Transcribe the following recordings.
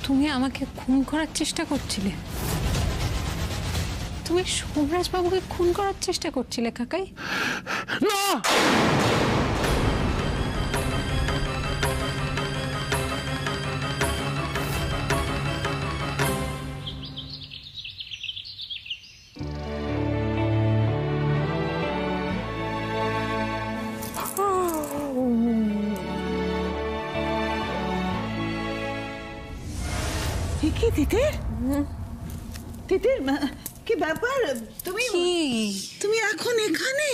তুমি আমাকে খুন করার চেষ্টা করছিলে? তুমি সোমরাজ বাবুকে খুন করার চেষ্টা করছিলে কাকাই? না, কি তিতির? তিতির, কি ব্যাপার? তুমি তুমি এখন এখানে?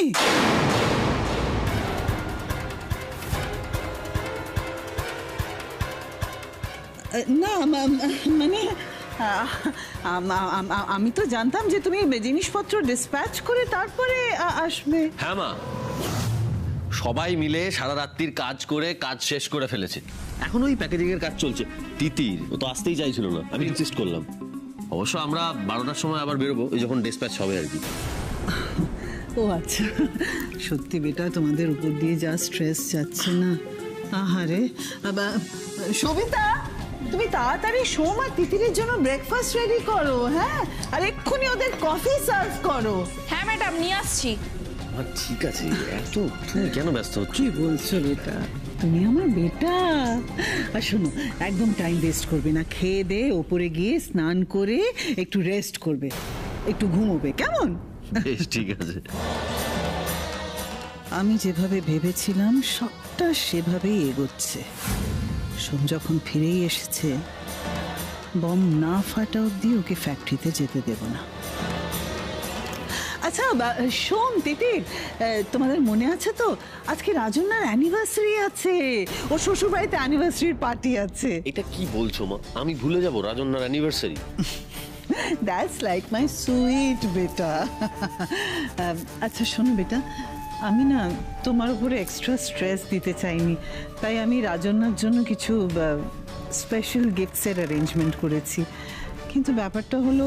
না মানে আমি তো জানতাম যে তুমি জিনিসপত্র ডিসপ্যাচ করে তারপরে আসবে। হ্যাঁ মা, সবাই মিলে সারা রাত্রির কাজ করে কাজ শেষ করে ফেলেছে। এখন ওই প্যাকেজিং এর কাজ চলছে। তিতির ও তো আসতেই চাইছিল না, আমি ইনসিস্ট করলাম। অবশ্য আমরা 12টার সময় আবার বেরোবো, ওই যখন ডিসপ্যাচ হবে আর কি। ও আচ্ছা, সত্যি বেটা তোমাদের উপর দিয়ে যা স্ট্রেস যাচ্ছে না। আহারে, সবিতা, তুমি তাড়াতাড়ি সোম আর তিতিরের জন্য ব্রেকফাস্ট রেডি করো। হ্যাঁ, আর এক্ষুনি ওদের কফি সার্ভ করো। হ্যাঁ ম্যাডাম, নিয়ে আসছি। ঠিক আছে, এত তুমি কেন ব্যস্ত হচ্ছ? কি বলছো বেটা, তুমি আমার বেটা। আর শোনো, একদম টাইম ওয়েস্ট করবে না। খেয়ে দে ওপরে গিয়ে স্নান করে একটু রেস্ট করবে, একটু ঘুমোবে, কেমন? বেশ, ঠিক আছে। আমি যেভাবে ভেবেছিলাম সবটা সেভাবেই এগোচ্ছে। সোম যখন ফিরেই এসেছে, বম না ফাটা অব্দি ওকে ফ্যাক্টরিতে যেতে দেব না। আচ্ছা সোম, তিতির, তোমাদের মনে আছে তো আজকে রাজন্যার অ্যানিভার্সারি আছে। ও শ্বশুর বাড়িতে অ্যানিভার্সারির পার্টি আছে। এটা কি বলছো মা? আমি ভুলে যাব রাজন্যার anniversary? That's like my sweet বেটা। আচ্ছা শোনো বেটা, আমি না তোমার উপরে এক্সট্রা স্ট্রেস দিতে চাইনি, তাই আমি রাজন্যার জন্য কিছু স্পেশাল গিফটসের অ্যারেঞ্জমেন্ট করেছি। কিন্তু ব্যাপারটা হলো,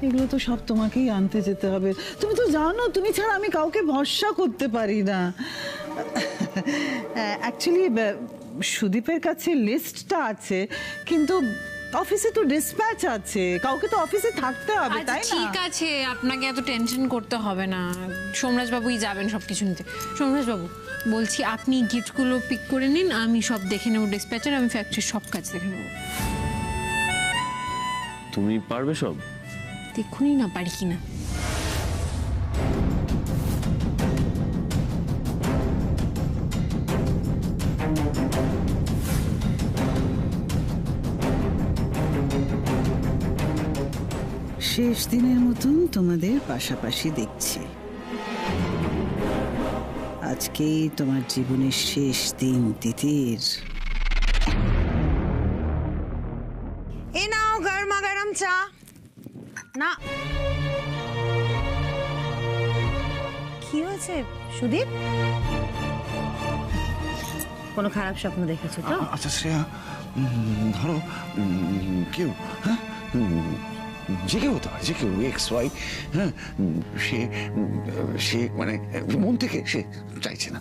এগুলো তো সব তোমাকেই আনতে যেতে হবে। তুমি তো জানো তুমি ছাড়া আমি কাউকে ভরসা করতে পারি না। অ্যাকচুয়ালি সুদীপের কাছে লিস্টটা আছে, কিন্তু অফিসে তো ডিসপ্যাচ আছে, কাউকে তো অফিসে থাকতে হবে, তাই না? ঠিক আছে, আপনাকে এত টেনশন করতে হবে না। সোমরাজ বাবুই যাবেন সবকিছু নিতে। সোমরাজ বাবু, বলছি আপনি গিফটগুলো পিক করে নিন, আমি সব দেখে নেবো ডিসপ্যাচার, আমি ফ্যাক্টরির সব কাজ দেখে নেবো। তুমি পারবে সব? দেখুনই না পারি কিনা। শেষ দিনের মতন তোমাদের পাশাপাশি দেখছি। আজকেই তোমার জীবনের শেষ দিন তিতির। এ নাও গরমা গরম চা। না, কি হয়েছে সুদীপ? কোনো খারাপ স্বপ্ন দেখেছো তো? আচ্ছা শ্রেয়া, ধরো কেউ, হ্যাঁ, যে কেউ হতে পারে, যে কেউ, এক্স ওয়াই, হ্যাঁ, সে মানে মন থেকে সে চাইছে না,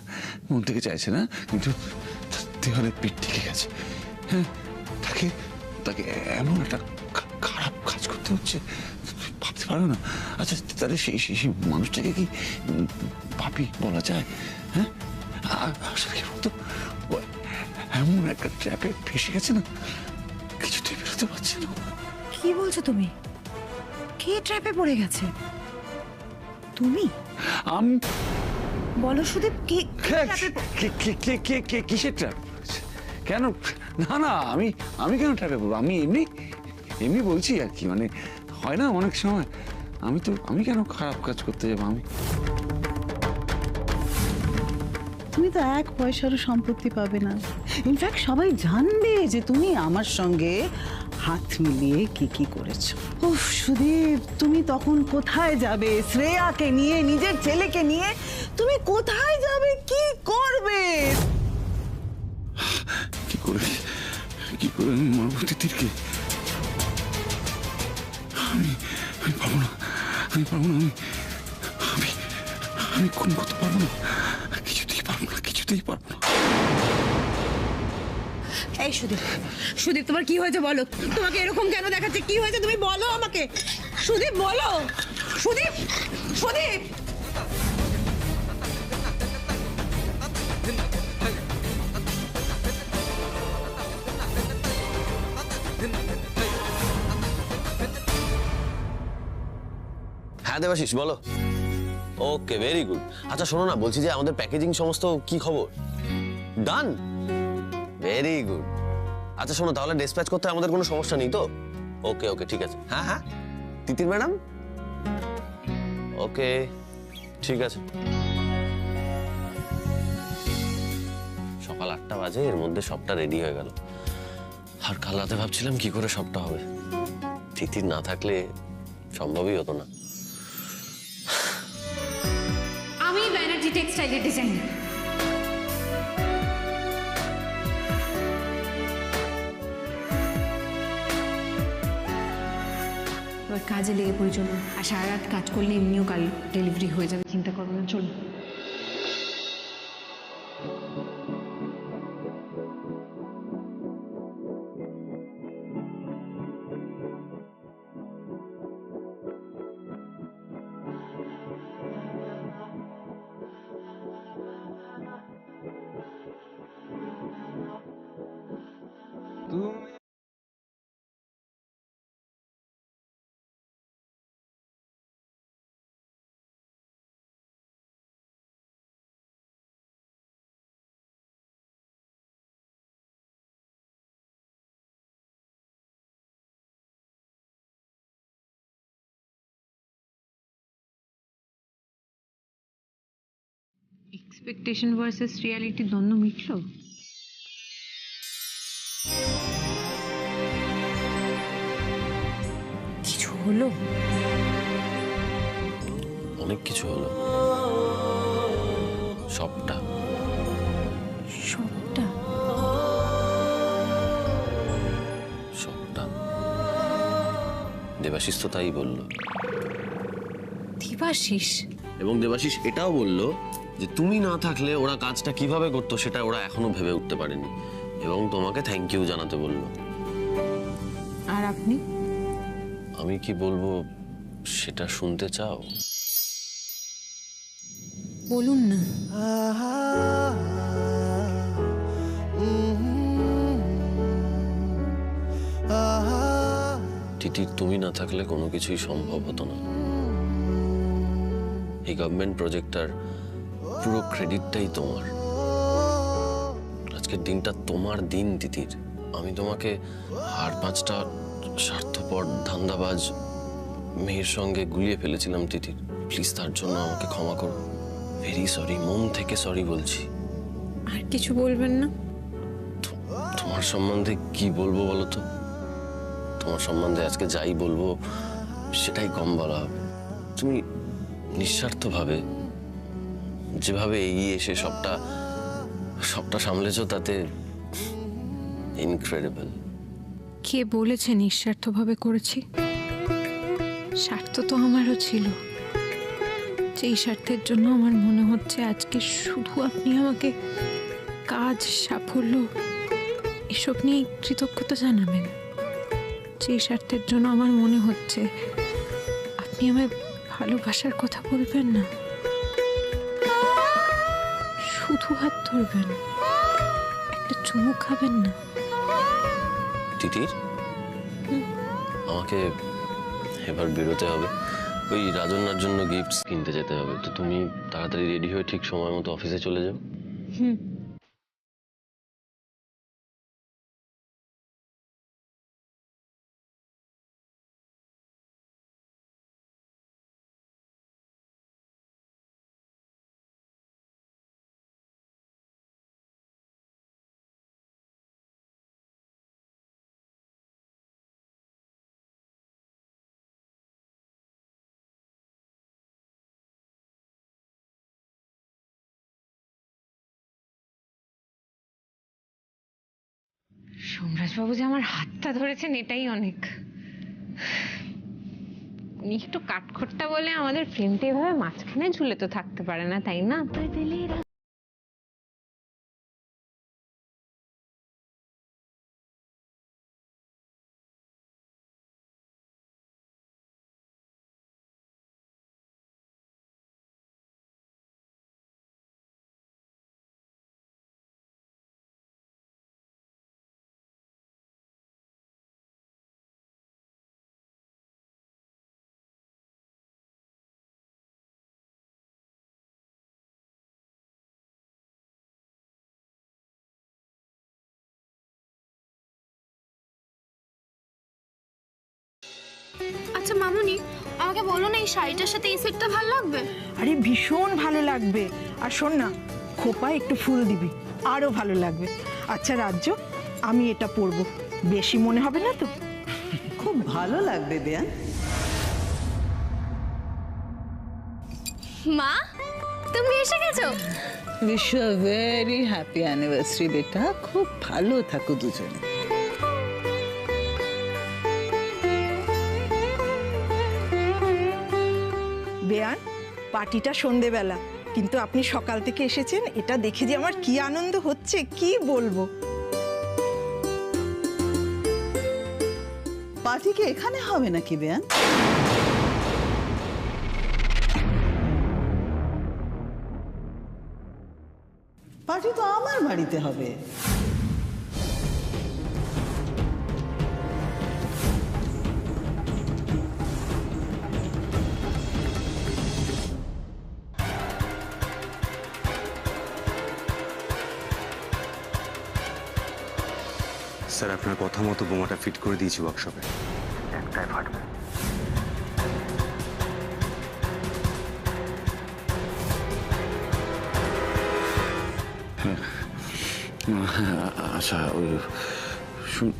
মন থেকে চাইছে না, কিন্তু দেওয়ালে পিঠ থেকে গেছে। হ্যাঁ, তাকে তাকে এমন একটা খারাপ কাজ করতে হচ্ছে, ভাবতে পারো না। আচ্ছা তাহলে সেই মানুষটাকে কি পাপী বলা যায়? হ্যাঁ, আসলে কি বলতো, এমন একটা ট্র্যাপে ফেসে গেছে না, কিছুতেই বেরোতে পারছে না। কি বলছো তুমি? কে ট্র্যাপে পড়ে গেছে? তুমি? আমি বলো সুদীপ, কিসের ট্র্যাপ? কেন? না না, আমি কেন ট্র্যাপে পড়বো? আমি এমনি বলছি আর কি, মানে হয় না অনেক সময়। আমি কেন খারাপ কাজ করতে যাবো? তুমি তো এক পয়সারও সম্পত্তি পাবে না। ইনফ্যাক্ট সবাই জানবে যে তুমি আমার সঙ্গে হাত মিলিয়ে কি করেছো। উফ সুদীপ, তুমি তখন কোথায় যাবে? শ্রেয়াকে নিয়ে, নিজের ছেলেকে নিয়ে তুমি কোথায় যাবে, কি করবে? কি করে আমি মারবো তিতিরকে? আমি পারবো না, আমি খুন করতে পারবো না, কিছুতেই পারবো না। এই সুদীপ, সুদীপ তোমার কি হয়েছে বলো, তোমাকে এরকম কেন দেখাচ্ছে, কি হয়েছে তুমি বলো আমাকে, সুদীপ বলো, সুদীপ, সুদীপ। হ্যাঁ দেবাশিস বলো। ওকে, ভেরি গুড। আচ্ছা শোনো না, বলছি যে আমাদের প্যাকেজিং সমস্ত কি খবর? ডান, ভেরি গুড। আচ্ছা শোনো, তাহলে ডিসপ্যাচ করতে আমাদের কোনো সমস্যা নেই তো? ওকে ওকে, ঠিক আছে। হ্যাঁ হ্যাঁ, তিতির ম্যাডাম, ওকে ঠিক আছে। সকাল 8টা বাজে, এর মধ্যে সবটা রেডি হয়ে গেল। আর কাল রাতে ভাবছিলাম কি করে সবটা হবে, তিতির না থাকলে সম্ভবই হতো না। আমি ব্যানার্জি টেক্সটাইলের ডিজাইনার। এবার কাজে লেগে পড়ি, চলুন। আর সারা রাত কাজ করলে এমনিও কাল ডেলিভারি হয়ে যাবে, চিন্তা করবো না, চলুন। এক্সপেকটেশন ভার্সেস রিয়ালিটি দ্বন্দ্ব মিটলো। কিছু হলো? অনেক কিছু হলো, সবটা। সবটা? সবটা দেবাশিস তো তাই বললো। দেবাশিস? এবং দেবাশিস এটাও বললো যে তুমি না থাকলে ওরা কাজটা কিভাবে করতো সেটা ওরা এখনো ভেবে উঠতে পারেনি, এবং তোমাকে থ্যাংক ইউ জানাতে বললো। আর আপনি? আমি কি বলবো সেটা শুনতে চাও? বলুন না। তিতির, তুমি না থাকলে কোনো কিছুই সম্ভব হতো না। এই গভর্নমেন্ট প্রজেক্টটার পুরো ক্রেডিটটাই তোমার। আজকের দিনটা তোমার দিন তিতির। আমি তোমাকে আর 5টা স্বার্থপর ধান্দাবাজ মেয়ের সঙ্গে গুলিয়ে ফেলেছিলাম তিতির। প্লিজ তার জন্য আমাকে ক্ষমা করো। ভেরি সরি, মন থেকে সরি বলছি। আর কিছু বলবেন না? তোমার সম্বন্ধে কি বলবো বলো তো? তোমার সম্বন্ধে আজকে যাই বলবো সেটাই কম বলা হবে। তুমি নিঃস্বার্থভাবে যেভাবে এগিয়ে এসে সবটা সামলেছো, তাতে ইনক্রেডিবল। কে বলেছে নিঃস্বার্থভাবে করেছি? স্বার্থ তো আমারও ছিল, যেই স্বার্থের জন্য আমার মনে হচ্ছে আজকে শুধু আপনি আমাকে কাজ, সাফল্য এসব নিয়ে কৃতজ্ঞতা জানাবেন। যেই স্বার্থের জন্য আমার মনে হচ্ছে আপনি আমায় ভালোবাসার কথা বলবেন না, শুধু হাত ধরবেন, একটা চুমু খাবেন না। তিতির, আমাকে এবার বেরোতে হবে। ওই রাজন্যার জন্য গিফটস কিনতে যেতে হবে, তো তুমি তাড়াতাড়ি রেডি হয়ে ঠিক সময় মতো অফিসে চলে যাও। হুম। সোমরাজবাবু যে আমার হাতটা ধরেছেন এটাই অনেক। উনি একটু কাঠখোট্টা বলে আমাদের প্রেমটা এভাবে মাঝখানে ঝুলে তো থাকতে পারে না, তাই না? আচ্ছা মামুনি, আমাকে বলো না এই শাড়িটার সাথে এই সেটটা ভালো লাগবে? আরে ভীষণ ভালো লাগবে। আর শোন না, খোপায় একটু ফুল দিবি, আরো ভালো লাগবে। আচ্ছা রাজ্য, আমি এটা পরবো, বেশি মনে হবে না তো? খুব ভালো লাগবে বেয়ান। মা, তুমি এসে গেছো? Wish you a very happy anniversary বেটা, খুব ভালো থাকো দুজনে। বেয়ান, পার্টিটা সন্ধেবেলা, কিন্তু আপনি সকাল থেকে এসেছেন, এটা দেখে যে আমার কি আনন্দ হচ্ছে কি বলবো। পার্টি কি এখানে হবে নাকি বেয়ান? পার্টি তো আমার বাড়িতে হবে। স্যার আপনার কথা মতো বোমাটা ফিট করে দিয়েছি ওয়ার্কশপে। একটাই ফাটবে। আচ্ছা শুন,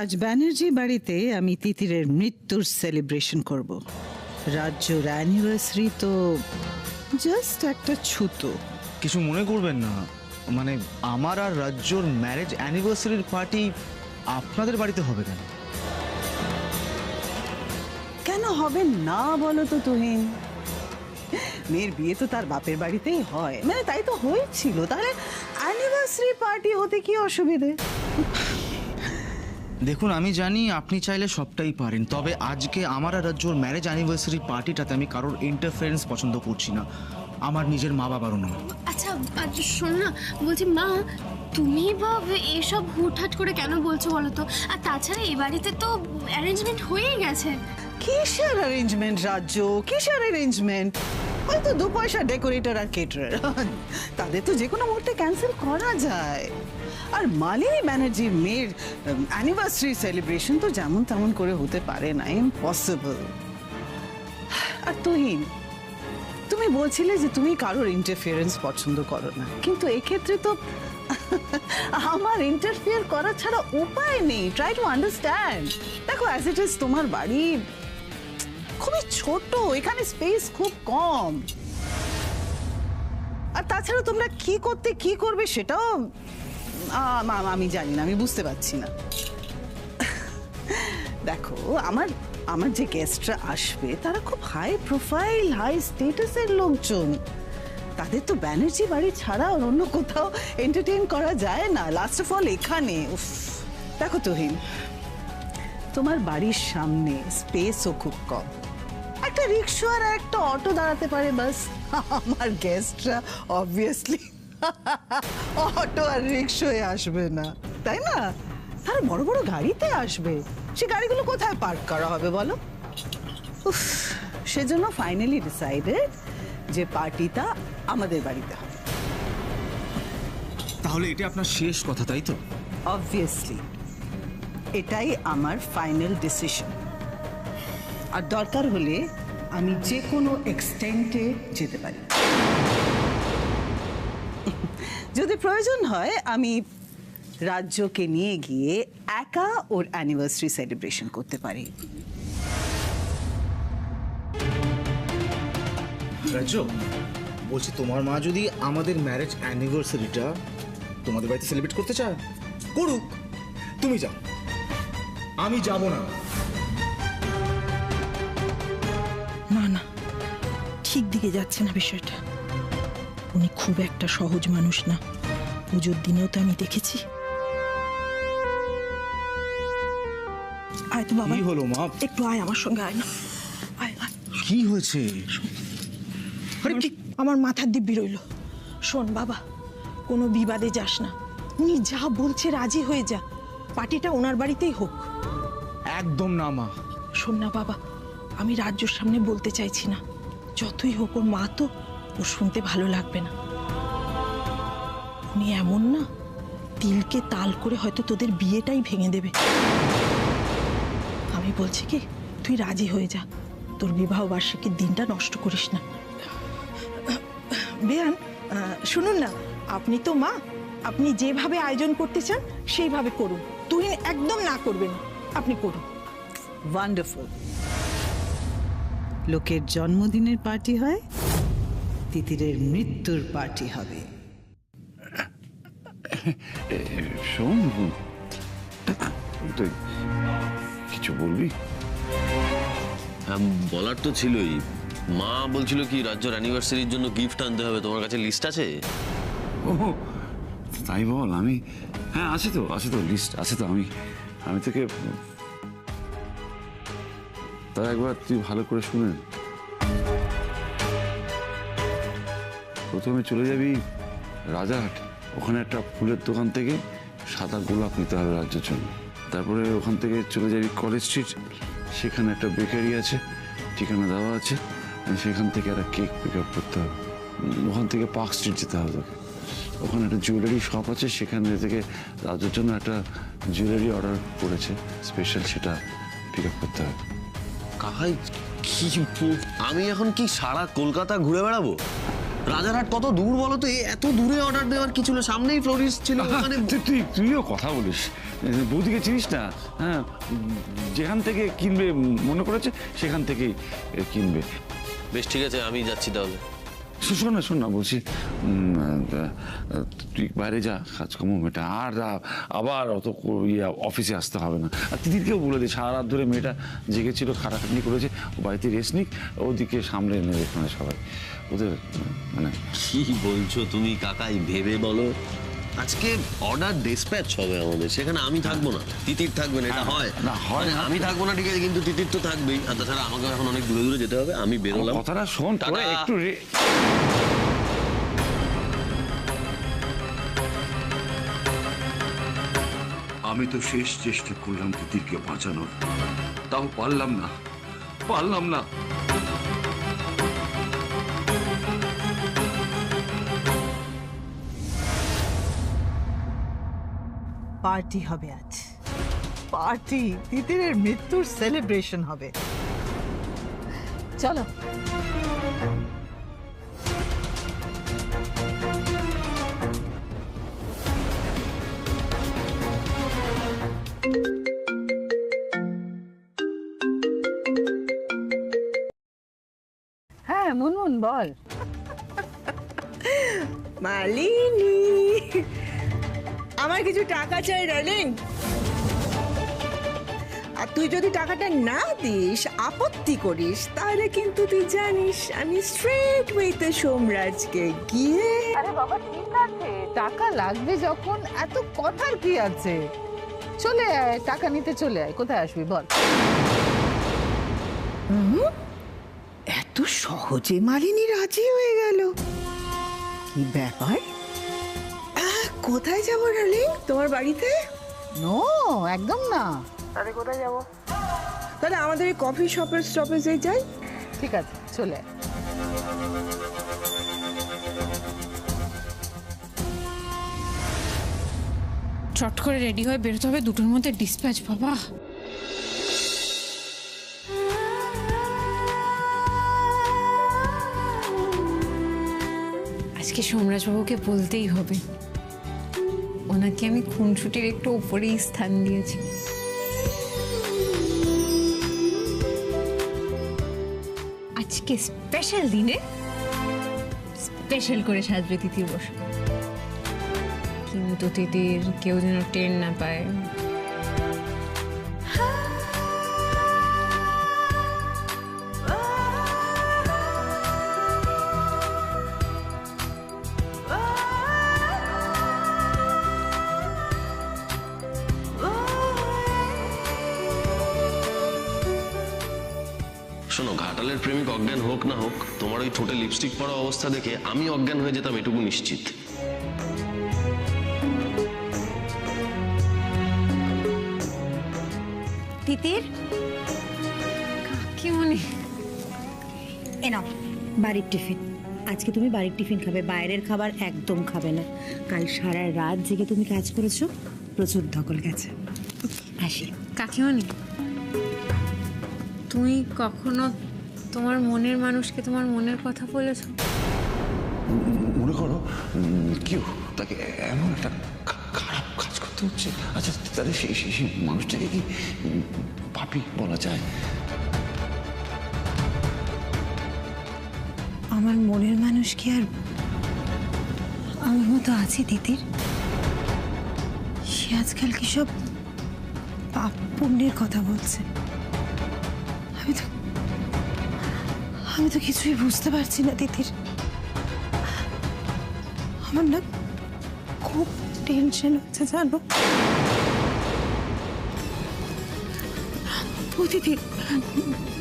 আজ ব্যানার্জি বাড়িতে আমি তিতিরের মৃত্যুর সেলিব্রেশন করব। রাজ্যর অ্যানিভার্সারি তো জাস্ট একটা ছুতো। কিছু মনে করবেন না, মানে আমার আর রাজ্যর ম্যারেজ অ্যানিভার্সারির পার্টি আপনাদের বাড়িতে হবে কেন? কেন হবে না বলো তো তুহিন? মেয়ের বিয়ে তো তার বাপের বাড়িতেই হয়, মানে তাই তো হয়েছিল, তাহলে অ্যানিভার্সারি পার্টি হতে কি অসুবিধে? দেখুন আমি জানি আপনি চাইলে সবটাই পারেন, তবে আজকে আমার আর রাজ্যর ম্যারেজ অ্যানিভার্সারি পার্টিটাতে আমি কারোর ইন্টারফারেন্স পছন্দ করছি না, আমার নিজের মা বাবারও নয়। আচ্ছা আচ্ছা শোন না, বলছি মা, তুমি বা এসব হুটহাট করে কেন বলছো বলো তো? আর তাছাড়া এই বাড়িতে তো অ্যারেঞ্জমেন্ট হয়েই গেছে। কিসের অ্যারেঞ্জমেন্ট রাজ্য, কিসের অ্যারেঞ্জমেন্ট? হয়তো 2 পয়সা ডেকোরেটর আর কেটারার, তাদের তো যে কোনো মুহূর্তে ক্যান্সেল করা যায়। আর মালিনী ব্যানার্জির মেয়ের অ্যানিভার্সারি সেলিব্রেশন তো যেমন তেমন করে হতে পারে না, ইম্পসিবল। আর তুহিন, তুমি বলছিলে যে তুমি কারোর ইন্টারফিয়ারেন্স পছন্দ করো না, কিন্তু এক্ষেত্রে তো আমার ইন্টারফিয়ার করা ছাড়া উপায় নেই। Try to understand. দেখো অ্যাজ ইট ইজ তোমার বাড়ি খুবই ছোট, এখানে স্পেস খুব কম, আর তাছাড়া তোমরা কি করতে কি করবে সেটাও আমি জানি না, আমি বুঝতে পারছি না। দেখো আমার যে গেস্টরা আসবে তারা খুব হাই প্রোফাইল হাই স্ট্যাটাসের লোকজন, তাদের তো ব্যানার্জি বাড়ি ছাড়া অন্য কোথাও এন্টারটেইন করা যায় না, লাস্ট অফ অল এখানে। উফ, দেখো তুহিন, তোমার বাড়ির সামনে স্পেসও খুব কম, একটা রিক্সা আর একটা অটো দাঁড়াতে পারে বাস। আমার গেস্টরা অবভিয়াসলি অটো আর রিক্সায় আসবে না, তাই না? তারা বড় বড় গাড়িতে আসবে, সে গাড়িগুলো কোথায় পার্ক করা হবে বলো? উফ, সেজন্য ফাইনালি ডিসাইডেড যে পার্টিটা আমাদের বাড়িতে হবে। তাহলে এটা আপনার শেষ কথা, তাই তো? অবভিয়াসলি এটাই আমার ফাইনাল ডিসিশন, আর দরকার হলে আমি যে কোনো এক্সটেন্টে যেতে পারি। যদি প্রয়োজন হয় আমি রাজ্যকে নিয়ে গিয়ে একা ওর অ্যানিভার্সারি সেলিব্রেশন করতে পারি। রাজ্য, বলছি তোমার মা যদি আমাদের ম্যারেজ অ্যানিভার্সারিটা তোমাদের বাড়িতে সেলিব্রেট করতে চায়, করুক, তুমি যাও, আমি যাব না। না না, ঠিক দিকে যাচ্ছে না বিষয়টা। উনি খুব একটা সহজ মানুষ না, পুজোর দিনেও তো আমি দেখেছি। আয় তো বাবা। কি হলো মা? একটু আয় আমার সঙ্গে, আয় না, আয় আয়। কি হয়েছে? আরে কি আমার মাথার দিব্যি রইল। শোন বাবা, কোনো বিবাদে যাস না, উনি যা বলছে রাজি হয়ে যা, পার্টিটা ওনার বাড়িতেই হোক। একদম না মা। শোন না বাবা, আমি রাজ্যর সামনে বলতে চাইছি না, যতই হোক ওর মা তো, ওর শুনতে ভালো লাগবে না। উনি এমন না, তিলকে তাল করে হয়তো তোদের বিয়েটাই ভেঙে দেবে। আমি বলছি কি, তুই রাজি হয়ে যা, তোর বিবাহ বার্ষিকীর দিনটা নষ্ট করিস না। বেয়ান, শুনুন না, আপনি তো মা, আপনি যেভাবে আয়োজন করতে চান সেইভাবে করুন, তুই একদম না করবেন, আপনি করুন। ওয়ান্ডারফুল। লোকের জন্মদিনের পার্টি হয়, তিতিরের মৃত্যুর পার্টি হবে। শোন, তুই কিছু বলবি? বলার তো ছিলই। মা বলছিল কি রাজ্যর অ্যানিভার্সারির জন্য গিফট আনতে হবে, তোমার কাছে লিস্ট আছে? ও তাই বল। আমি হ্যাঁ আছে তো লিস্ট আছে তো। আমি তোকে তা একবার তুই ভালো করে শুনে। প্রথমে চলে যাবি রাজারহাট, ওখানে একটা ফুলের দোকান থেকে সাদা গোলাপ নিতে হবে রাজ্যের জন্য। তারপরে ওখান থেকে চলে যাবি কলেজ স্ট্রিট, সেখানে একটা বেকারি আছে, ঠিকানা দেওয়া আছে, সেখান থেকে একটা কেক পিক আপ করতে হবে। ওখান থেকে পার্ক স্ট্রিট যেতে হবে তোকে, ওখানে একটা জুয়েলারি শপ আছে, সেখান থেকে রাজ্যের জন্য একটা জুয়েলারি অর্ডার করেছে স্পেশাল, সেটা পিক আপ করতে হবে। কাহাই কি আমি এখন কি সারা কলকাতা ঘুরে বেড়াবো? রাজারহাট কত দূর বলো তো? এত দূরে অর্ডার দেওয়ার কি ছিল? সামনেই ফ্লোরিস্ট ছিল, ওখানে তুইও কথা বলিস, বৌদিকে চিনিস না? হ্যাঁ, যেখান থেকে কিনবে মনে করেছে সেখান থেকেই কিনবে। বেশ ঠিক আছে, আমি যাচ্ছি তাহলে। শোন না বলছি, তুই বাইরে যা, কাজকর্ম মেয়েটা, আর আবার অত অফিসে আসতে হবে না। আর দিদিকেও বলে দিই, সারা রাত ধরে মেয়েটা জেগেছিল, খাটাখাটনি করেছে, ও বাড়িতে রেস্ট নিক, ওদিকে সামলে নেবে এখানে সবাই ওদের। মানে কি বলছো তুমি কাকাই? ভেবে বলো, আজকে অর্ডার ডিসপ্যাচ হবে আমাদের, সেখানে আমি থাকবো না, তিতির থাকবেন, এটা হয় না, হয় মানে না। আমি থাকবো না ঠিক আছে, কিন্তু তিতির তো থাকবেই। আর তাছাড়া আমাকে এখন অনেক দূরে দূরে যেতে হবে, আমি বেরোলাম। কথাটা শোন, তোরা টাটা। একটু আমি তো শেষ চেষ্টা করলাম তিতিরকে বাঁচানোর, তাও পারলাম না। পার্টি হবে আজ, পার্টি, তিতিরের মৃত্যুর সেলিব্রেশন হবে। চলো। হ্যাঁ মুনমুন বল। মালিনী, আমার কিছু টাকা চাই ডার্লিং। আর তুই যদি টাকাটা না দিস, আপত্তি করিস, তাহলে কিন্তু তুই জানিস আমি স্ট্রেট ওয়েতে সোমরাজকে গিয়ে। আরে বাবা ঠিক আছে, টাকা লাগবে যখন, এত কথার কি আছে? চলে আয়, টাকা নিতে চলে আয়। কোথায় আসবি বল? এত সহজে মালিনী রাজি হয়ে গেল, কি ব্যাপার? কোথায় যাবো ডার্লিং? তোমার বাড়িতে? নো, একদম না। তাহলে কোথায় যাবো? তাহলে আমাদের এই কফি শপের স্টপেজে যাই। ঠিক আছে, চলে আয়। চট করে রেডি হয়ে বেরোতে হবে, দুটোর মধ্যে ডিসপ্যাচ। বাবা আজকে সোমরাজবাবুকে বলতেই হবে, ওনাকে আমি খুনসুটির একটু উপরেই স্থান দিয়েছি। আজকে স্পেশাল দিনে স্পেশাল করে সাজবে তিতির বসে, কিন্তু তিতির কেউ যেন টের না পায়। শোনো, ঘাটালের প্রেমিক অজ্ঞান হোক না হোক, তোমার ওই ঠোঁটে লিপস্টিক পরা অবস্থা দেখে আমি অজ্ঞান হয়ে যেতাম এটুকু নিশ্চিত। তিতির, কাকিমণি, এ নাও বাড়ির টিফিন। আজকে তুমি বাড়ির টিফিন খাবে, বাইরের খাবার একদম খাবে না। কাল সারা রাত জেগে তুমি কাজ করেছো, প্রচুর ধকল গেছে। আসি। কাকিমণি, তুমি কখনো তোমার মনের মানুষকে তোমার মনের কথা বলেছো? মনে করো কেউ তাকে এমন একটা খারাপ কাজ করতে হচ্ছে, আচ্ছা তাহলে সেই মানুষটাকে কি পাপী বলা যায়? আমার মনের মানুষ কি আর আমার মতো আছে তিতির? সে আজকাল কি সব পাপ পুণ্যের কথা বলছে। আমি তো কিছুই বুঝতে পারছি না তিতির। আমার না খুব টেনশন হচ্ছে জানো। ও তিতির,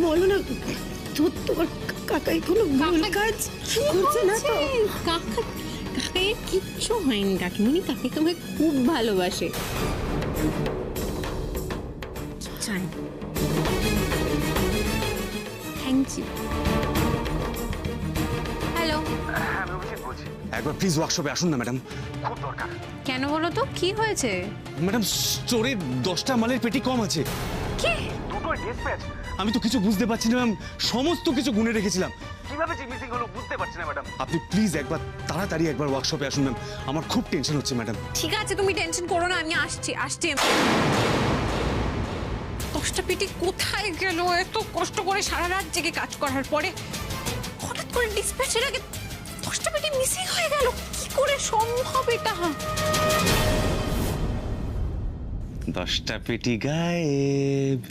বলো না তোমার কাকাই কোনো ভুল কাজ করছে না তো? কাকাই কিচ্ছু হয়নি কাকিমণি, কাকাই তোমায় খুব ভালোবাসে। চাই, থ্যাংক ইউ। হ্যালো, একবার প্লিজ ওয়ার্কশপে আসুন না ম্যাডাম। কেন বলো তো, কি হয়েছে? ম্যাডাম স্টোরে 10টা মালের পেটি কম আছে। কি? আমি তো কিছু বুঝতে পারছি না ম্যাম, সমস্ত কিছু গুনে রেখেছিলাম। কিভাবে যে মিসিং হলো বুঝতে পারছি না ম্যাডাম। আপনি প্লিজ একবার তাড়াতাড়ি একবার ওয়ার্কশপে আসুন ম্যাম, আমার খুব টেনশন হচ্ছে ম্যাডাম। ঠিক আছে, তুমি টেনশন করো না, আমি আসছি। 10টা পেটি কোথায় গেল? এত কষ্ট করে সারা রাত জেগে কাজ করার পরে হঠাৎ করে ডিসপ্যাচের আগে 10টা পেটি মিসিং হয়ে গেল। কি করে সম্ভব এটা? 10টা পেটি গায়েব।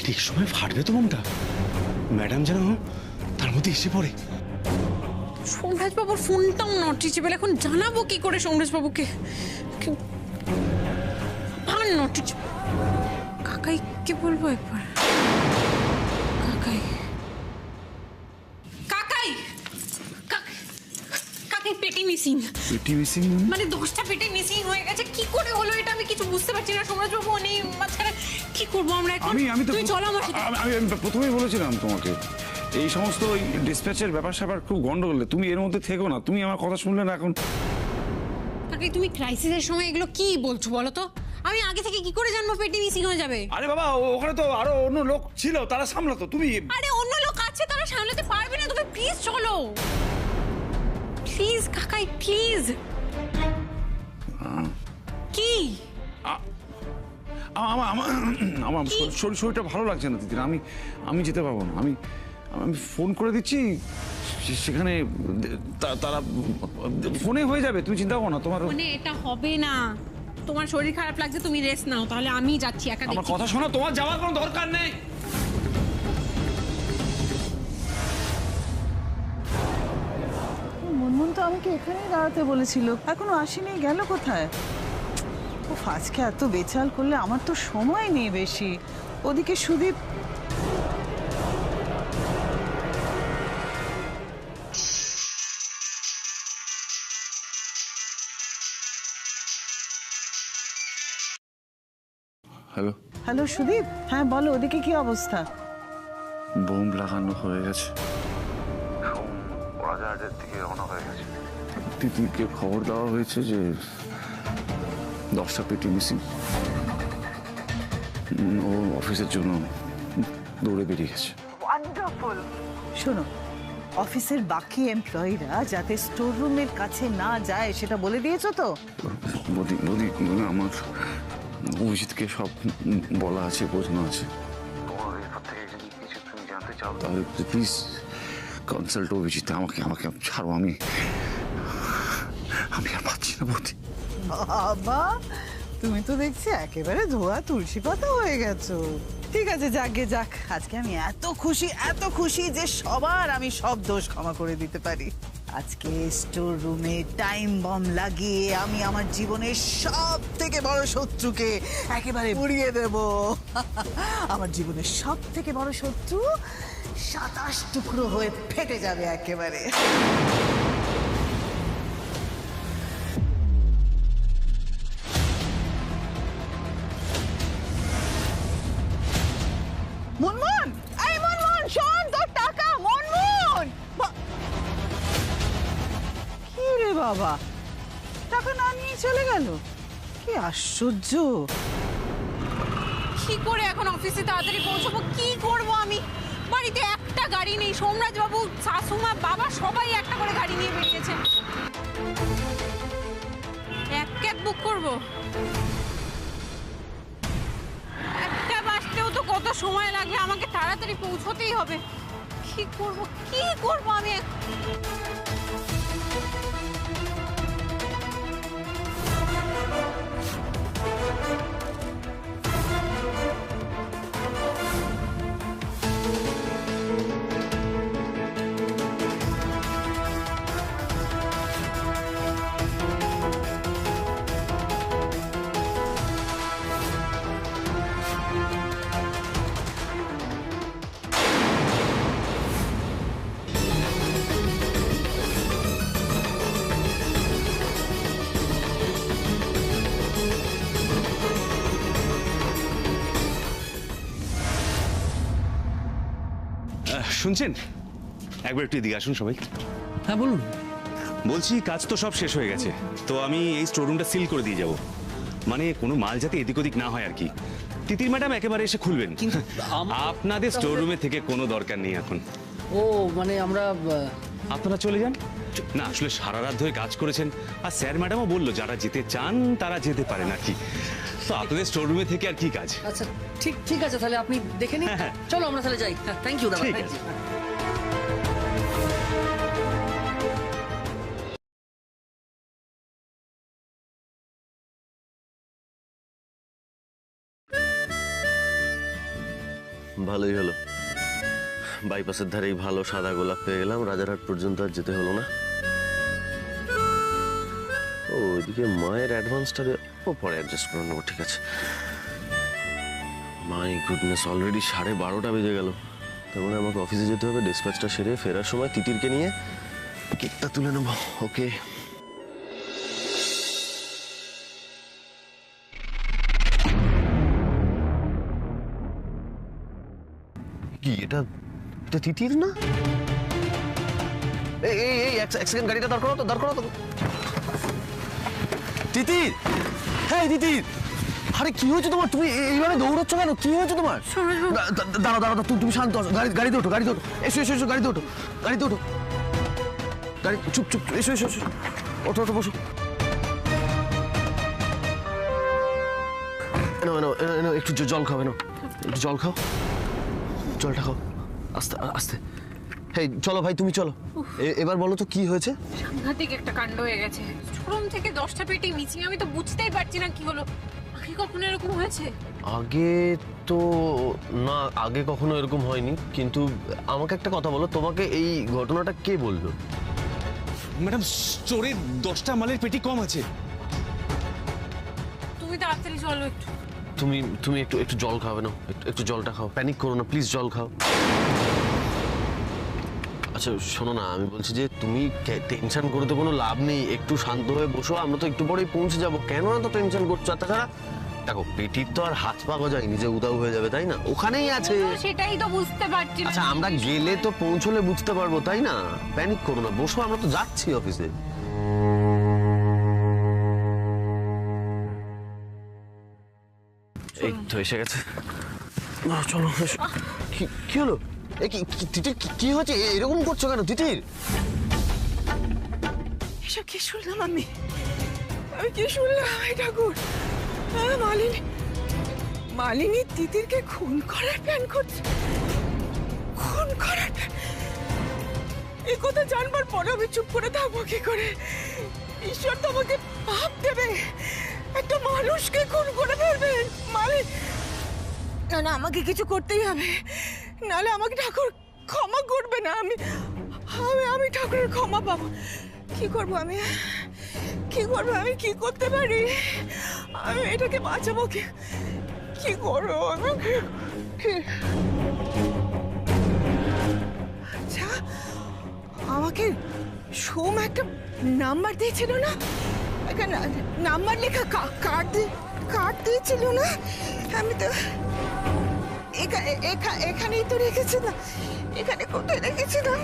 ঠিক সময় ফাটবে তো বোমটা, ম্যাডাম যেন তার মধ্যে এসে পড়ে। সোমরাজ বাবুর ফোনটাও নট রিচেবল, এখন জানাবো কি করে সোমরাজ বাবুকে? ভান নট রিচেবল। কাকাইকে বলবো একবার। কাকাই, কাকাই, কাকাই পেটি মিসিং। পেটি মিসিং মানে 10টা পেটি মিসিং হয়ে গেছে। কি করে হলো এটা আমি কিছু বুঝতে পারছি না। সোমরাজ বাবু নেই মাঝখানে, কি করবো আমরা এখন? আমি তো তুই চল আমার সাথে। আমি প্রথমেই বলেছিলাম তোমাকে এই সমস্ত ডিসপ্যাচের ব্যাপার স্যাপার খুব গন্ডগোল, তুমি এর মধ্যে থেকো না। তুমি আমার কথা শুনলে না এখন। কাকাই, তুমি ক্রাইসিসের সময় এগুলো কি বলছো বলো তো? আমি আগে থেকে কি করে জানবো পেটি মিসিং হয়ে যাবে? আরে বাবা, ওখানে তো আরো অন্য লোক ছিল, তারা সামলাতো। তুমি আরে অন্য লোক আছে, তারা সামলাতে পারবে না। তুমি প্লিজ চলো, প্লিজ কাকাই, প্লিজ। কি? আমার শরীরটা ভালো লাগছে না দিদি। আমি যেতে পারবো না। আমি ফোন করে দিচ্ছি, সেখানে তারা ফোনে হয়ে যাবে। তুমি চিন্তা করো না। তোমার ফোনে এটা হবে না। তোমার শরীর খারাপ লাগছে, তুমি রেস্ট নাও। তাহলে আমি যাচ্ছি একা। আমার কথা শোনো, তোমার যাওয়ার কোনো দরকার নেই। মনমন তো আমাকে এখানেই দাঁড়াতে বলেছিল, এখনো আসেনি, গেল কোথায়? ও আজকে এত বেচাল করলে আমার তো সময় নেই বেশি। ওদিকে সুদীপ। হ্যালো হ্যালো সুদীপ, হ্যাঁ বলো, ওদিকে কি অবস্থা? বোম লাগানো হয়ে গেছে। রাজাহাটের দিকে রওনা হয়ে গেছে। তিতিরকে খবর দেওয়া হয়েছে যে 10টা পেটি মিসিং। ও অফিসের জন্য দৌড়ে বেরিয়ে গেছে। ওয়ান্ডারফুল। শোনো, অফিসের বাকি এমপ্লয়িরা যাতে স্টোর রুমের কাছে না যায় সেটা বলে দিয়েছো তো? বদি আমার অভিজিৎকে সব বলা আছে, বোঝানো আছে। তোমার এরপর থেকে যদি কিছু তুমি জানতে চাও তাহলে প্লিজ কনসাল্ট অভিজিৎ। আমাকে ছাড়ো। আমি আর পাচ্ছি না বদি। বাবা, তুমি তো দেখছি একেবারে ধোয়া তুলসী পাতা হয়ে গেছো। ঠিক আছে, যাক। আজকে আমি এত খুশি যে সবার আমি সব দোষ ক্ষমা করে দিতে পারি। আজকে স্টোর রুমে টাইম বম লাগিয়ে আমি আমার জীবনের সব থেকে বড় শত্রুকে একেবারে উড়িয়ে দেব। আমার জীবনের সব থেকে বড় শত্রু 7 আকাশ টুকরো হয়ে ফেটে যাবে একেবারে। মুনমুন, এই মুনমুন, শোন তোর টাকা। মুনমুন, কি রে বাবা, টাকা না নিয়ে চলে গেল? কি আশ্চর্য! কি করে এখন অফিসে তাড়াতাড়ি পৌঁছবো? কি করব আমি? বাড়িতে একটা গাড়ি নেই। সোমরাজ বাবু, শাশুমা, বাবা সবাই একটা করে গাড়ি নিয়ে বেরিয়েছেন। এক ক্যাব বুক করব? একটা বাসতেও তো কত সময় লাগবে, আমাকে তাড়াতাড়ি পৌঁছতেই হবে। কি করব আমি? শুনছেন? একবার একটু এদিকে আসুন সবাই। হ্যাঁ বলুন। বলছি কাজ তো সব শেষ হয়ে গেছে, তো আমি এই স্টোররুমটা সিল করে দিয়ে যাব। মানে কোনো মাল যাতে এদিক ওদিক না হয় আর কি। তিতির ম্যাডাম একেবারে এসে খুলবেন। আপনাদের স্টোররুমে থেকে কোনো দরকার নেই এখন। ও মানে আমরা আপনারা চলে যান না। আসলে সারা রাত ধরে কাজ করেছেন, আর স্যার ম্যাডামও বললো যারা যেতে চান তারা যেতে পারেন আর কি। তো আপনাদের স্টোররুমে থেকে আর কি কাজ? আচ্ছা ঠিক আছে, তাহলে আপনি দেখে নিন। চলো আমরা তাহলে যাই। থ্যাংক ইউ দাদা। ঠিক আছে। ভালোই হলো, বাইপাসের ধারেই ভালো সাদা গোলাপ পেয়ে গেলাম। রাজারহাট পর্যন্ত আর যেতে হলো না। ও ওইদিকে মায়ের অ্যাডভান্সটা পরে অ্যাডজাস্ট করে নেবো। ঠিক আছে। মাই গুডনেস, অলরেডি 12:30 বেজে গেল। তার মানে আমাকে অফিসে যেতে হবে। ডিসপ্যাচটা সেরে ফেরার সময় তিতিরকে নিয়ে কেকটা তুলে নেবো। ওকে। কি এটা তিতির না? এই এক সেকেন্ড, গাড়িটা দাঁড় করো তো। তিতির, হ্যাঁ তিতির, আরে কি হয়েছে তোমার? তুমি এইভাবে দৌড়চ্ছ কেন? কি হয়েছে তোমার? দাঁড়াও, তুমি শান্ত হও। গাড়িতে ওঠো। এসো গাড়িতে ওঠো। গাড়ি চুপ, এসো। ওঠো, বসো। এনো একটু জল খাও। একটু জল খাও। জলটা খাও, আস্তে। হেই চলো ভাই, তুমি চলো। এবার বলো তো কি হয়েছে? সাংঘাতিক একটা কাণ্ড হয়ে গেছে। শোরুম থেকে 10টা পেটি মিচিং, আমি তো বুঝতেই পারছি না কি হলো। আগে কখনো এরকম হয়েছে? আগে কখনো এরকম হয়নি। কিন্তু আমাকে একটা কথা বলো, তোমাকে এই ঘটনাটা কে বললো? ম্যাডাম, স্টোরে 10টা মালের পেটি কম আছে। তুমি তাড়াতাড়ি চলো একটু। তুমি একটু জল খাবে না? একটু জলটা খাও। প্যানিক করো না প্লিজ, জল খাও। আচ্ছা শোনো না, আমি বলছি যে তুমি টেনশন করে তো কোনো লাভ নেই। একটু শান্ত হয়ে বসো, আমরা তো একটু পরেই পৌঁছে যাবো। কেন না তো টেনশন করছো? আর তাছাড়া দেখো, পেটির তো আর হাত পা গজায় নিজে উদাও হয়ে যাবে, তাই না? ওখানেই আছে। সেটাই তো বুঝতে পারছি না। আচ্ছা আমরা গেলে তো পৌঁছলে বুঝতে পারবো, তাই না? প্যানিক করো না, বসো, আমরা তো যাচ্ছি অফিসে। এই তো এসে গেছে। চলো। কি হলো? তিতির কি হয়েছে? এরকম করছো কেন তিতির? এসব কি শুনলাম আমি কি শুনলাম? ঠাকুর, মালিনী তিতিরকে খুন করার প্ল্যান করছে। খুন করার প্ল্যান? এই কথা জানবার পরে আমি চুপ করে থাকবো কি করে? ঈশ্বর তো আমাকে পাপ দেবে। একটা মানুষকে খুন করে ফেলবে মালিনী। না, আমাকে কিছু করতেই হবে, নাহলে আমাকে ঠাকুর ক্ষমা করবে না। আমি ঠাকুরের ক্ষমা পাবো। কি করবো আমি? আমি কি করতে পারি? আমি এটাকে বাঁচাবো কি করবো? আমাকে সোম একটা নাম্বার দিয়েছিল না, একটা নাম্বার লেখা কার্ড দিয়েছিল না, আমি তো এখানেই তো রেখেছিলাম, এখানে কোথায় রেখেছিলাম?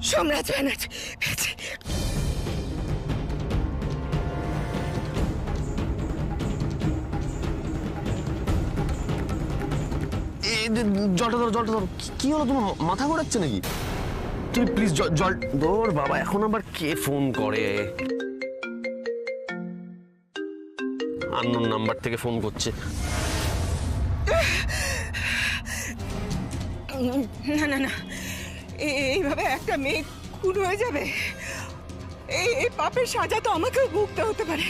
সোমরাজ ব্যানার্জি পেয়েছি। জলটা ধরো কি হলো, তোমার মাথা ঘোরাচ্ছে নাকি? তুমি প্লিজ জল ধর বাবা। এখন আবার কে ফোন করে? আননোন নাম্বার থেকে ফোন করছে। না এইভাবে একটা মেয়ে খুন হয়ে যাবে, এই পাপের সাজা তো আমাকেও ভুগতে হতে পারে।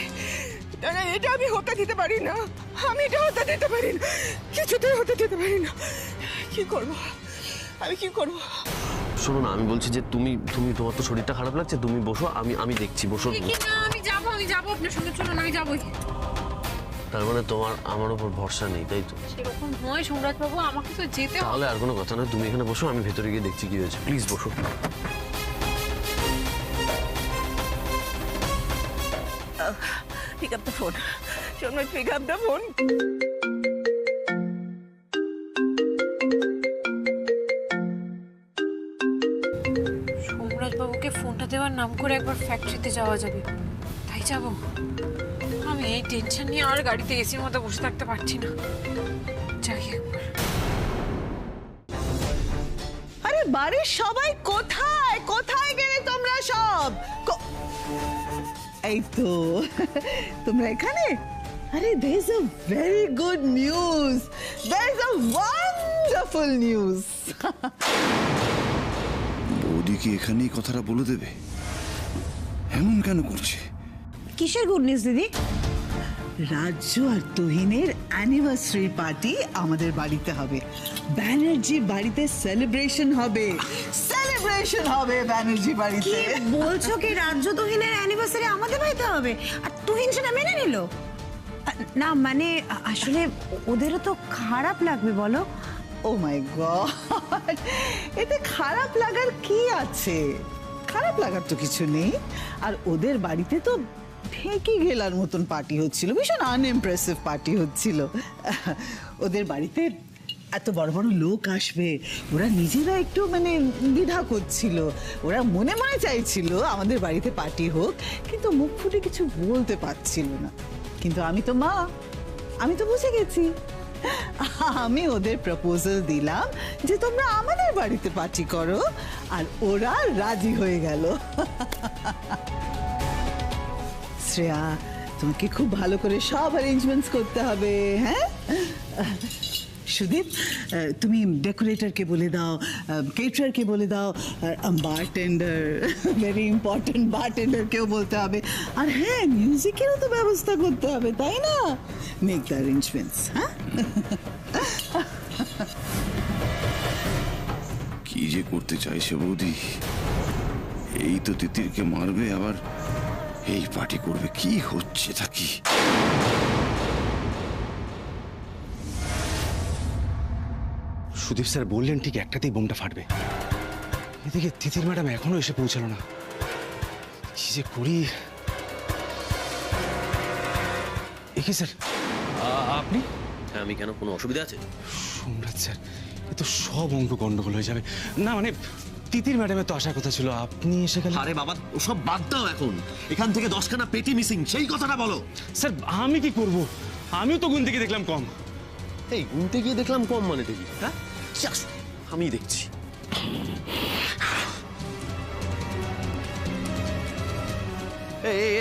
না এটা আমি হতে দিতে পারি না, আমি এটা হতে দিতে পারি না, কিছুতেই হতে দিতে পারি না। কি করব আমি, কি করব? শোনো না, আমি বলছি যে তুমি তোমার তো শরীরটা খারাপ লাগছে, তুমি বসো, আমি দেখছি, বসো। আমি যাবো আপনার সঙ্গে, চলুন আমি যাবোই। তার মানে তোমার আমার উপর ভরসা নেই, তাই তো? সেরকম নয় সোমরাজ বাবু, আমাকে তো যেতে হবে। তাহলে আর কোনো কথা নয়, তুমি এখানে বসো, আমি ভেতরে গিয়ে দেখছি কি হয়েছে। প্লিজ বসো। Pick up the phone, Somraj, pick up the phone. Somraj বাবুকে ফোনটা দেওয়ার নাম করে একবার ফ্যাক্টরিতে যাওয়া যাবে, তাই যাবো। আমি এই টেনশন নিয়ে আর গাড়িতে এসির মধ্যে বসে থাকতে পারছি না, যাই একবার। আরে বাড়ির সবাই কোথায় গেলে তোমরা সব? এই তো তোমরা এখানে। আরে there is a very good news, there is a wonderful news. বৌদি কি এখানেই কথাটা বলে দেবে? এমন কেন করছে? কিসের গুড নিউজ দিদি? রাজ্য আর তুহিনের অ্যানিভার্সারি পার্টি আমাদের বাড়িতে হবে। ব্যানার্জি বাড়িতে সেলিব্রেশন হবে ব্যানার্জি বাড়িতে। বলছো কি রাজ্য তুহিনের অ্যানিভার্সারি আমাদের বাড়িতে হবে? আর তুহিন সেটা মেনে নিল? না মানে আসলে ওদেরও তো খারাপ লাগবে বলো। ও মাই গড, এতে খারাপ লাগার কি আছে? খারাপ লাগার তো কিছু নেই। আর ওদের বাড়িতে তো ঢেকে গেলার মতন পার্টি হচ্ছিল, ভীষণ আনইমপ্রেসিভ পার্টি হচ্ছিল। ওদের বাড়িতে এত বড় বড় লোক আসবে, ওরা নিজেরা একটু মানে দ্বিধা করছিল। ওরা মনে মনে চাইছিল আমাদের বাড়িতে পার্টি হোক, কিন্তু মুখ ফুটে কিছু বলতে পারছিল না। কিন্তু আমি তো মা, আমি তো বুঝে গেছি। আমি ওদের প্রপোজাল দিলাম যে তোমরা আমাদের বাড়িতে পার্টি করো, আর ওরা রাজি হয়ে গেল। শ্রেয়া, তোমাকে খুব ভালো করে সব অ্যারেঞ্জমেন্টস করতে হবে। হ্যাঁ সুদীপ, তুমি ডেকোরেটরকে বলে দাও, কেটারারকে বলে দাও, বারটেন্ডার, ভেরি ইম্পর্টেন্ট বারটেন্ডারকেও বলতে হবে। আর হ্যাঁ, মিউজিকেরও তো ব্যবস্থা করতে হবে, তাই না? Make the arrangements. হ্যাঁ, কি যে করতে চাইছে বৌদি? এই তো তিতিরকে মারবে, আবার এই পার্টি করবে। কি হচ্ছে থাকি? সুদীপ স্যার বললেন ঠিক একটাতেই বোমটা ফাটবে। এদিকে তিতির ম্যাডাম এখনো এসে পৌঁছালো না, কি যে করি। কি স্যার আপনি? হ্যাঁ, আমি কেন, কোনো অসুবিধা আছে? সোমরাজ স্যার, এ তো সব অঙ্ক গন্ডগোল হয়ে যাবে। না মানে তিতির ম্যাডামের তো আসার কথা ছিল, আপনি এসে গেলেন। আরে বাবা, ওসব বাদ দাও এখন। এখান থেকে 10খানা পেটি মিসিং, সেই কথাটা বলো। স্যার আমি কি করব? আমিও তো গুনতে গিয়ে দেখলাম কম। এই গুনতে গিয়ে দেখলাম কম মানে দেখি? হ্যাঁ, আমি দেখছি।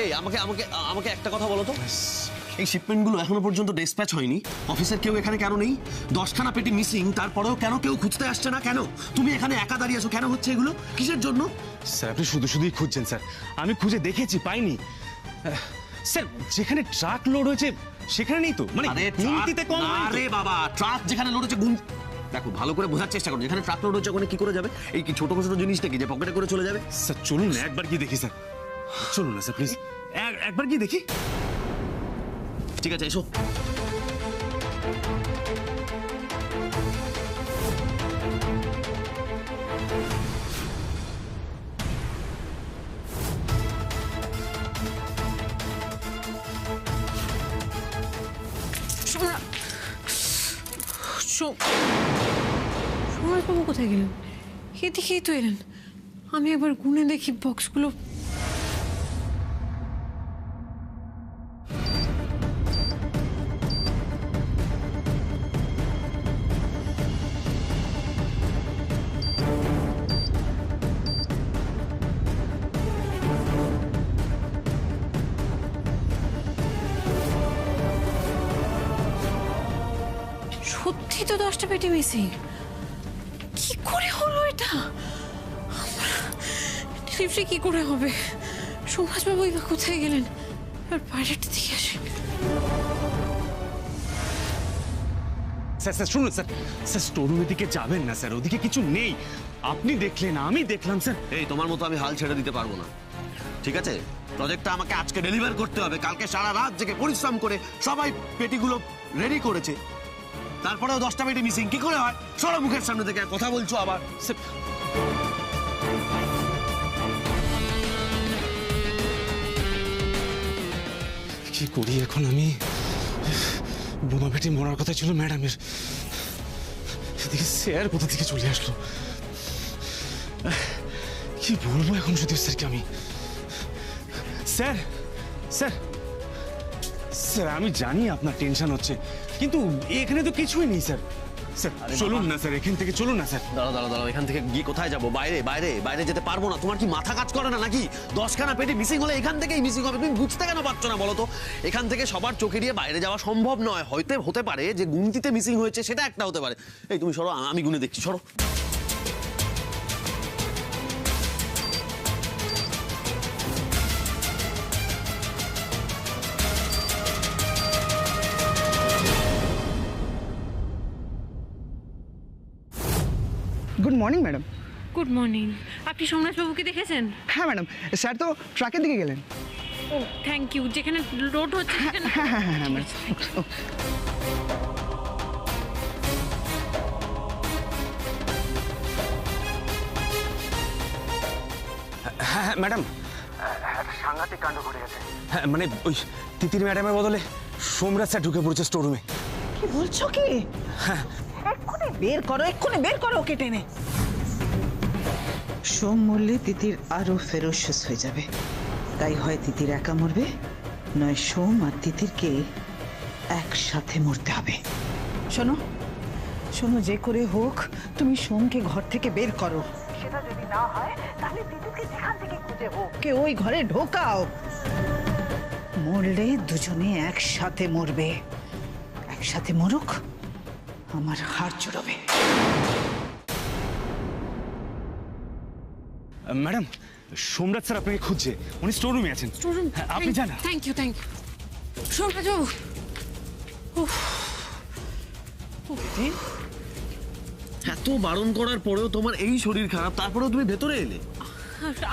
এই আমাকে আমাকে আমাকে একটা কথা বলো তো, এই শিপমেন্টগুলো এখনো পর্যন্ত ডিসপ্যাচ হয়নি, অফিসের কেউ এখানে কেন নেই? 10খানা পেটি মিসিং, তারপরেও কেন কেউ খুঁজতে আসছে না? কেন তুমি এখানে একা দাঁড়িয়ে আছো? কেন হচ্ছে এগুলো? কিসের জন্য? স্যার আপনি শুধুই খুঁজছেন স্যার, আমি খুঁজে দেখেছি, পাইনি। স্যার যেখানে ট্রাক লোড হয়েছে সেখানে নেই তো, মানে গুনতিতে কম। আরে বাবা, ট্রাক যেখানে লোড হচ্ছে দেখো, ভালো করে বোঝার চেষ্টা করো। যেখানে ট্রাক লোড হচ্ছে ওখানে কি করে যাবে? এই কি ছোট ছোট জিনিসটা কি যে পকেটে করে চলে যাবে? স্যার চলুন না একবার কি দেখি। স্যার চলুন না স্যার প্লিজ। একবার কি দেখি। ঠিক আছে, এসো। সোমনাথবাবু কোথায় গেলেন? এদিকেই তো এলেন। আমি একবার গুনে দেখি বক্সগুলো। সত্যি তো 10টা পেটি মিসিং। কি করে হলো এটা? ডেলিভারি কি করে হবে? সুভাষবাবু এবার কোথায় গেলেন? আর বাইরেটা থেকে আসেন। স্যার স্যার শুনুন স্যার, স্যার স্টোররুমের দিকে যাবেন না স্যার, ওদিকে কিছু নেই। আপনি দেখলেন, আমি দেখলাম স্যার। এই তোমার মতো আমি হাল ছেড়ে দিতে পারবো না, ঠিক আছে? প্রজেক্টটা আমাকে আজকে ডেলিভার করতে হবে। কালকে সারা রাত জেগে পরিশ্রম করে সবাই পেটিগুলো রেডি করেছে, তারপরেও 10টা পেটি মিসিং কি করে হয়? সরো মুখের সামনে থেকে, কথা বলছো আবার। কি করি এখন আমি? বোমা পেটি মরার কথা ছিল ম্যাডামের, এদিকে স্যার কোথা থেকে চলে আসলো। কি বলবো এখন সুধীর স্যারকে আমি? স্যার স্যার স্যার আমি জানি আপনার টেনশন হচ্ছে, কিন্তু এখানে তো কিছুই নেই স্যার। স্যার চলুন না স্যার, এখান থেকে চলুন না স্যার। দাঁড়াও, এখান থেকে গিয়ে কোথায় যাবো? বাইরে যেতে পারবো না। তোমার কি মাথা কাজ করে না নাকি? 10খানা পেটি মিসিং হলে এখান থেকেই মিসিং হবে, তুমি বুঝতে কেন পারছো না বলো তো? এখান থেকে সবার চোখে দিয়ে বাইরে যাওয়া সম্ভব নয়। হতে পারে যে গুনতিতে মিসিং হয়েছে, সেটা একটা হতে পারে। এই তুমি সরো, আমি গুনে দেখছি, সরো। Good morning madam. Good morning. আপনি সোমনাথবাবুকে দেখেছেন? হ্যাঁ ম্যাডাম, স্যার তো ট্রাকের দিকে গেলেন। ও থ্যাংক ইউ। যেখানে রোড হচ্ছে সেখানে। হ্যাঁ হ্যাঁ হ্যাঁ ম্যাডাম। হ্যাঁ হ্যাঁ ম্যাডাম, সাংঘাতিক কাণ্ড ঘটে গেছে। হ্যাঁ মানে ওই তিতির ম্যাডামের বদলে সোমরাজ স্যার ঢুকে পড়েছে স্টোররুমে। কি বলছো কি? এক্ষুনি বের করো ওকে টেনে। সোম মরলে তিতির আরো ফেরোসিয়াস হয়ে যাবে। তাই হয় তিতির একা মরবে, নয় সোম আর তিতিরকে একসাথে মরতে হবে। শোনো, যে করে হোক তুমি সোমকে ঘর থেকে বের করো। সেটা যদি না হয় তাহলে তিতিরকে যেখান থেকে খুঁজে হোক কে ওই ঘরে ঢোকাও। মরলে দুজনে একসাথে মরবে। একসাথে মরুক, আমার হাড় চড়াবে। ম্যাডাম, সোমরাজ স্যার আপনাকে খুঁজছে, উনি স্টোররুমে আছেন। স্টোররুম? আপনি যান। Thank you. সোমনাথবাবু, এত বারণ করার পরেও তোমার এই শরীর খারাপ, তারপরেও তুমি ভেতরে এলে।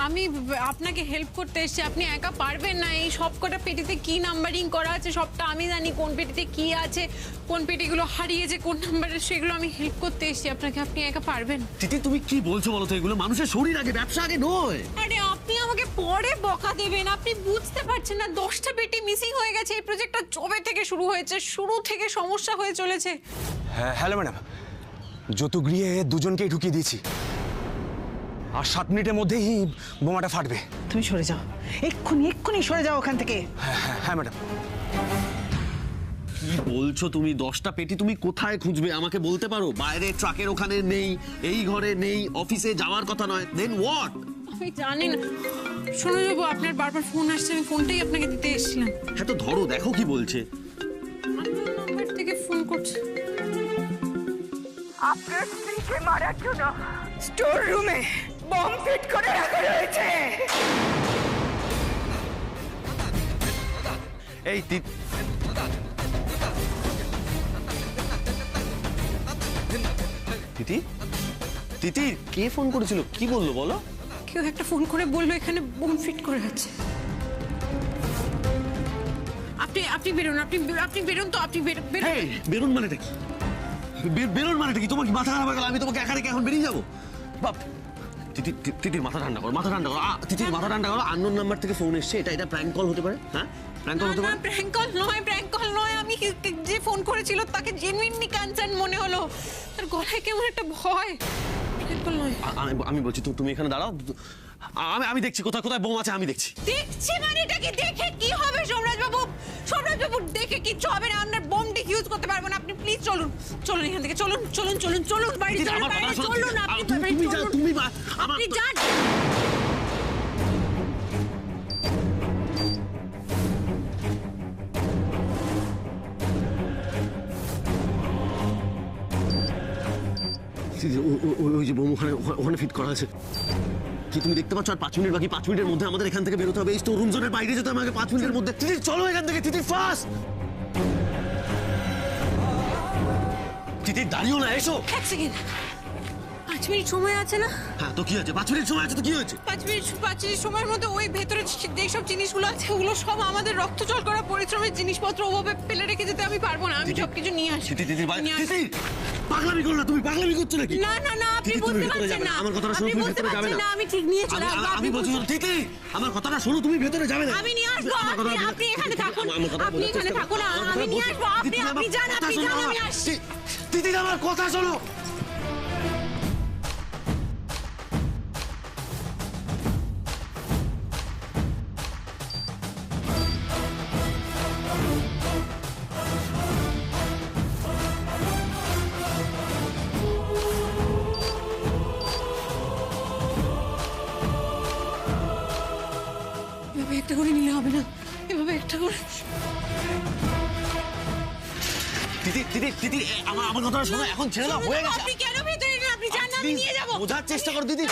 আমি আপনাকে হেল্প করতে এসেছি। আপনি একা পারবেন না। এই সবকটা পেটিতে কি নাম্বারিং করা আছে সবটা আমি জানি। কোন পেটিতে কি আছে, কোন পেটিগুলো হারিয়েছে, কোন নাম্বারে, সেগুলো আমি হেল্প করতে এসেছি আপনাকে। আপনি একা পারবেন? তিতি তুমি কি বলছো বলো তো? এগুলো মানুষের শরীর আগে, ব্যবসা আগে নয়। আরে আপনি আমাকে পরে বকা দেবেন। আপনি বুঝতে পারছেন না 10টা পেটি মিসিং হয়ে গেছে। এই প্রজেক্টটা জবে থেকে শুরু হয়েছে, শুরু থেকে সমস্যা হয়ে চলেছে। হ্যাঁ হ্যালো ম্যাডাম, যৌতুগৃহে দুজনকেই ঢুকিয়ে দিয়েছি, আর 7 মিনিটের মধ্যেই বোমাটা ফাটবে। তুমি সরে যাও, এক্ষুনি সরে যাও ওখান থেকে। হ্যাঁ ম্যাডাম। কি বলছো তুমি? 10টা পেটি তুমি কোথায় খুঁজবে আমাকে বলতে পারো? বাইরে ট্রাকের ওখানে নেই, এই ঘরে নেই, অফিসে যাওয়ার কথা নয়। দেন হোয়াট? আমি জানি না। শোনো যাবো, আপনার বারবার ফোন আসছে, আমি ফোনটাই আপনাকে দিতে এসেছিলাম। হ্যাঁ তো ধরো, দেখো কি বলছে। নাম্বার থেকে ফোন করছে। আপনার স্ত্রীকে মারার জন্য স্টোর রুমে বম ফিট করে রাখা রয়েছে। এই তিতি কে ফোন করেছিল? কি বললো বলো? কেউ একটা ফোন করে বললো এখানে বোম ফিট করে আছে। আপনি বেরোন, আপনি বেরোন তো, আপনি বেরোন। এই, বেরোন মানেটা কি? বেরোন মানেটা কি? তোমার কি মাথা খারাপ হয়ে গেল? আমি তোমাকে একা রেখে এখন বেরিয়ে যাবো? বাপ, তিতির মাথা ঠান্ডা করো, মাথা ঠান্ডা করো। তিতির মাথা ঠান্ডা করো। আননোন নাম্বার থেকে ফোন এসছে, এটা প্র্যাঙ্ক কল হতে পারে? হ্যাঁ, প্র্যাঙ্ক কল হতে পারে? প্র্যাঙ্ক কল নয়, আমি যে ফোন করেছিল তাকে জেনুইনলি কনসার্ন মনে হলো। তার গলায় কেমন একটা ভয়। প্র্যাঙ্ক কল নয়। আমি বলছি তুমি এখানে দাঁড়াও, আমি দেখছি কোথায় কোথায় বোম আছে, আমি দেখছি। দেখছি মানে এটা কি? দেখে কি হবে সোমরাজ বাবু? সোমরাজ বাবু দেখে কিচ্ছু হবে না, আমরা বোম ডিফিউজ করতে পারবো না। আপনি প্লিজ চলুন এখান থেকে, চলুন বাইরে চলুন, আপনি যান। ওই যে বোম ওখানে ফিট করা আছে। কি তুমি দেখতে পাচ্ছ? আর 5 মিনিট বাকি, 5 মিনিটের মধ্যে আমাদের এখান থেকে বেরোতে হবে। এই তো রুম জোনের বাইরে যেতে হবে আমাকে 5 মিনিটের মধ্যে। তিতির চলো এখান থেকে, তিতির ফাস্ট। তিতির দাঁড়িও না, এসো। এক সেকেন্ড, 5 মিনিট সময় আছে না? হ্যাঁ তো কি আছে? 5 মিনিট সময় আছে তো কি হয়েছে? 5 মিনিট সময়ের মধ্যে ওই ভেতরে যেসব জিনিসগুলো আছে ওগুলো সব আমাদের রক্তচল করা পরিশ্রমের জিনিসপত্র, ওভাবে ফেলে রেখে যেতে আমি পারবো না। আমি সবকিছু নিয়ে আসি। তিতির পাগলামি করো না, তুমি পাগলামি করছো নাকি? না, আপনি বুঝতে পারছেন না। আমার কথাটা শোনো, তুমি ভেতরে যাবে না। আমি ঠিক নিয়ে চলে আসবো। আমি বলছি তিতির, আমার কথাটা শোনো, তুমি ভেতরে যাবে না। আমি নিয়ে আসবো। আপনি এখানে থাকুন, আমি নিয়ে আসবো। আপনি যান, আমি আসছি। তিতির, আমার কথা শোনো। এভাবে একটা করে নিলে হবে না, এভাবে একটা করে। তিতির, আমার কথাটা শোনো, এখন ছেড়ে দাও, হয়ে গেছে। আপনি কেন ভেতরে? আপনি যান, আমি নিয়ে যাবো। বোঝার চেষ্টা করো দিদি।